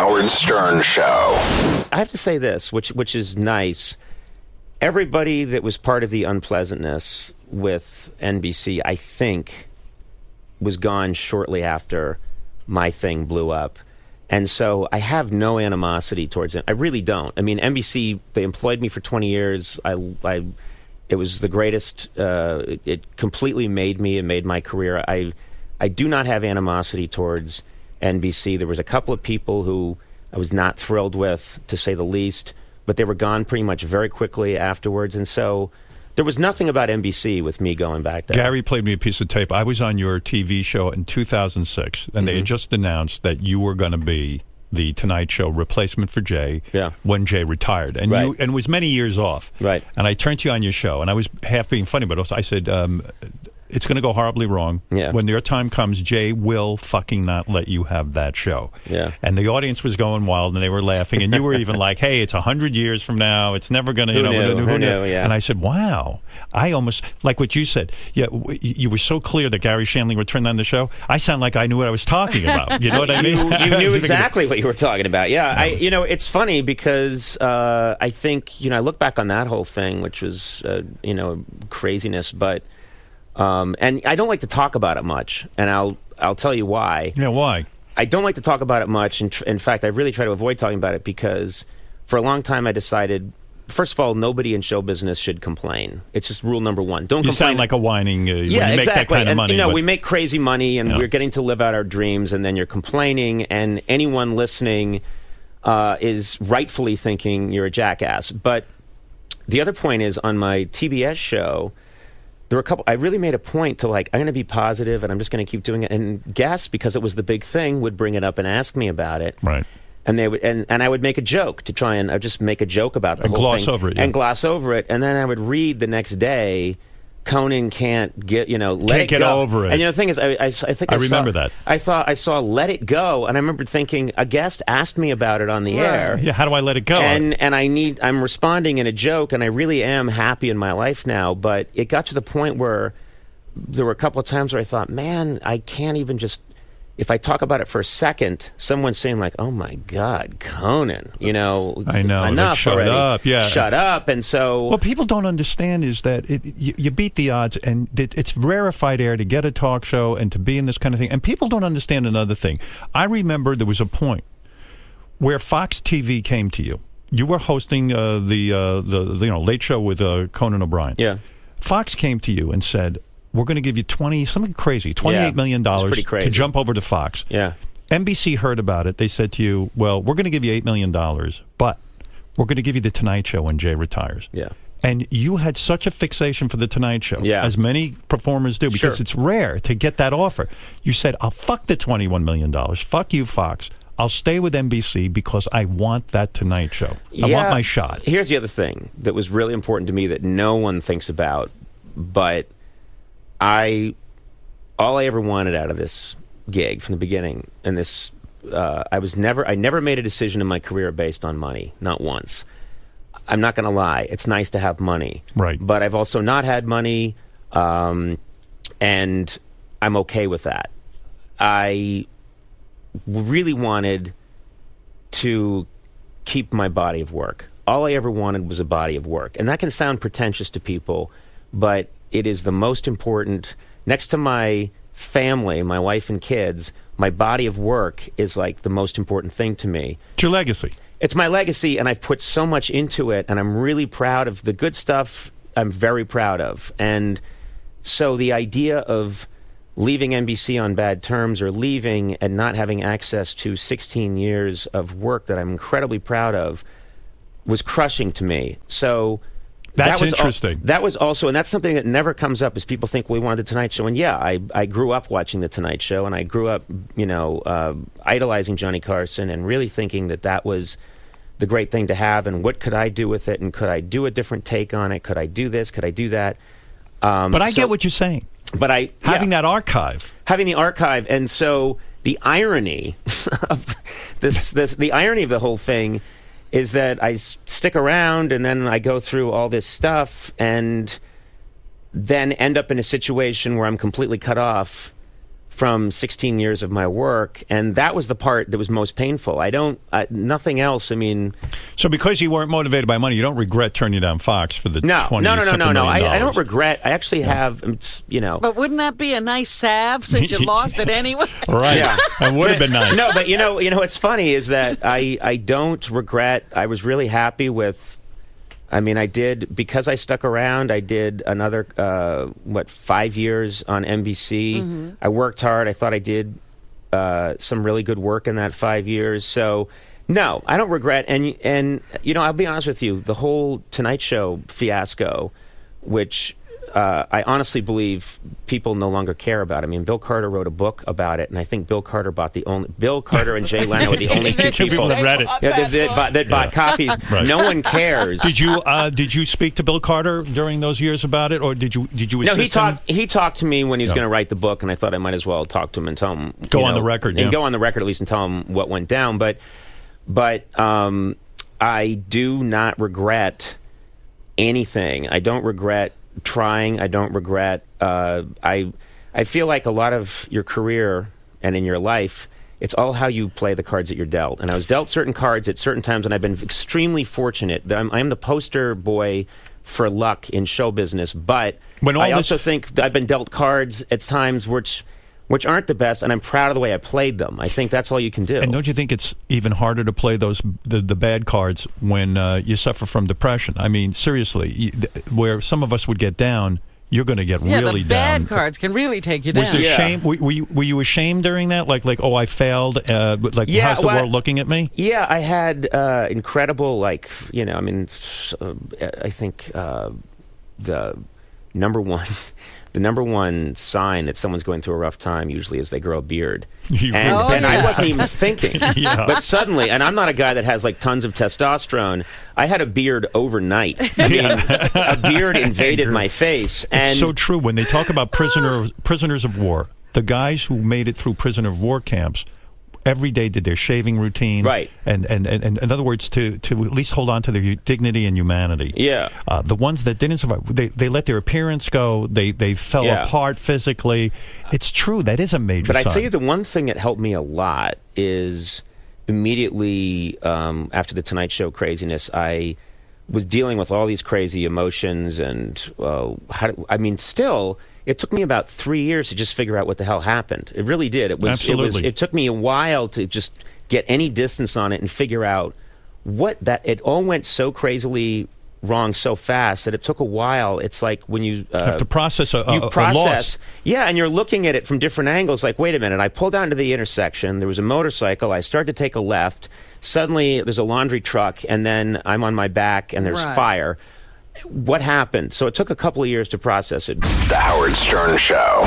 Howard Stern Show. I have to say this, which is nice. Everybody that was part of the unpleasantness with NBC, I think, was gone shortly after my thing blew up. And so I have no animosity towards it. I really don't. I mean, NBC, they employed me for 20 years. It was the greatest. It completely made me and made my career. I do not have animosity towards NBC. There was a couple of people who I was not thrilled with, to say the least, but they were gone pretty much very quickly afterwards. And so there was nothing about NBC with me going back there. Gary played me a piece of tape. I was on your TV show in 2006, and they had just announced that you were going to be the Tonight Show replacement for Jay when Jay retired. And and was many years off. Right. And I turned to you on your show, and I was half being funny, but also I said, it's going to go horribly wrong. Yeah. When their time comes, Jay will fucking not let you have that show. Yeah. And the audience was going wild, and they were laughing, and you were even like, hey, it's 100 years from now. It's never going to, Who knew? Yeah. And I said, wow. I almost, like what you said, you were so clear that Gary Shandling would turn on the show. I sound like I knew what I was talking about. You know what I mean? You knew exactly what you were talking about. Yeah. It's funny because I think, I look back on that whole thing, which was, craziness, but and I don't like to talk about it much, and I'll tell you why. Yeah, why? I don't like to talk about it much. In fact, I really try to avoid talking about it because for a long time I decided, first of all, nobody in show business should complain. It's just rule number one. Don't complain. You sound like a whining when you make that kind of money. We make crazy money, and we're getting to live out our dreams, and then you're complaining, and anyone listening is rightfully thinking you're a jackass. But the other point is, on my TBS show, there were a couple. I really made a point to I'm going to be positive, and I'm just going to keep doing it. And guests, because it was the big thing, would bring it up and ask me about it. Right. And they would, and I would make a joke to try and I'd just make a joke about the whole gloss thing over it, and gloss over it. And then I would read the next day, Conan can't get, let it get go. over it. And the thing is, I think I remember that. I thought I saw Let It Go, and I remember thinking a guest asked me about it on the air. Yeah, how do I let it go? And I'm responding in a joke, and I really am happy in my life now. But it got to the point where there were a couple of times where I thought, man, I can't even just. If I talk about it for a second, someone's saying oh my God, Conan, I know, enough shut already. Up, yeah, shut up. And so, what people don't understand is that you beat the odds, and it's rarefied air to get a talk show and to be in this kind of thing. And people don't understand another thing. I remember there was a point where Fox TV came to you. You were hosting the Late Show with Conan O'Brien. Yeah, Fox came to you and said, we're going to give you $28 million to jump over to Fox. Yeah. NBC heard about it. They said to you, well, we're going to give you $8 million, but we're going to give you the Tonight Show when Jay retires. Yeah. And you had such a fixation for the Tonight Show, as many performers do, because it's rare to get that offer. You said, I'll fuck the $21 million. Fuck you, Fox. I'll stay with NBC because I want that Tonight Show. I want my shot. Here's the other thing that was really important to me that no one thinks about, but all I ever wanted out of this gig from the beginning, and this, I never made a decision in my career based on money, not once. I'm not going to lie. It's nice to have money. Right. But I've also not had money, and I'm okay with that. I really wanted to keep my body of work. All I ever wanted was a body of work. And that can sound pretentious to people, but it is the most important. Next to my family, my wife and kids, my body of work is the most important thing to me. It's your legacy. It's my legacy, and I've put so much into it, and I'm really proud of the good stuff. I'm very proud of. And so the idea of leaving NBC on bad terms or leaving and not having access to 16 years of work that I'm incredibly proud of was crushing to me. So that's interesting. That was also, and that's something that never comes up, is people think, well, we wanted the Tonight Show. And I grew up watching the Tonight Show, and I grew up, idolizing Johnny Carson and really thinking that was the great thing to have, and what could I do with it, and could I do a different take on it? Could I do this? Could I do that? But I get what you're saying. But having that archive. Having the archive, and so the irony of the irony of the whole thing is that I stick around, and then I go through all this stuff, and then end up in a situation where I'm completely cut off from 16 years of my work, and that was the part that was most painful. Nothing else. I mean, so because you weren't motivated by money, you don't regret turning down Fox for the no. I don't regret. I actually Yeah. have, But wouldn't that be a nice salve since you lost it anyway? Right. Yeah. That would have been nice. No, but what's funny is that I don't regret. I was really happy with. I mean, I did, because I stuck around, I did another, 5 years on NBC. Mm-hmm. I worked hard. I thought I did some really good work in that 5 years. So, no, I don't regret. And I'll be honest with you, the whole Tonight Show fiasco, which I honestly believe people no longer care about. I mean, Bill Carter wrote a book about it, and I think Bill Carter and Jay Leno are the only two people that read it. that bought copies. Right. No one cares. Did you speak to Bill Carter during those years about it, or did you assist No, him? he talked to me when he was No. going to write the book, and I thought I might as well talk to him and tell him Go on the record, and yeah. go on the record at least and tell him what went down. But I do not regret anything. I don't regret trying. I don't regret. I feel like a lot of your career and in your life, it's all how you play the cards that you're dealt. And I was dealt certain cards at certain times, and I've been extremely fortunate. I'm the poster boy for luck in show business, but I also think that I've been dealt cards at times which aren't the best, and I'm proud of the way I played them. I think that's all you can do. And don't you think it's even harder to play the bad cards when you suffer from depression? I mean, seriously, where some of us would get down, you're going to get really the down. bad cards can really take you down. Was there shame? Were you ashamed during that? Like, oh, I failed. How's the world looking at me? Yeah, I had incredible, I think the number one sign that someone's going through a rough time usually is they grow a beard. And I wasn't even thinking. Yeah. But suddenly, and I'm not a guy that has tons of testosterone, I had a beard overnight. I mean, a beard invaded my face. And It's so true. When they talk about prisoners of war, the guys who made it through prisoner of war camps every day did their shaving routine. Right. And in other words, to at least hold on to their dignity and humanity. Yeah. The ones that didn't survive, they let their appearance go. They fell apart physically. It's true. That is a major But sign. I'd tell you the one thing that helped me a lot is immediately after the Tonight Show craziness, I was dealing with all these crazy emotions and still, it took me about 3 years to just figure out what the hell happened. It really did. Absolutely. It took me a while to just get any distance on it and figure out it all went so crazily wrong so fast that it took a while. It's like when you have to process a loss. Yeah, and you're looking at it from different angles. Like, wait a minute, I pulled down to the intersection. There was a motorcycle. I started to take a left. Suddenly, there's a laundry truck, and then I'm on my back, and there's fire. What happened? So it took a couple of years to process it. The Howard Stern Show.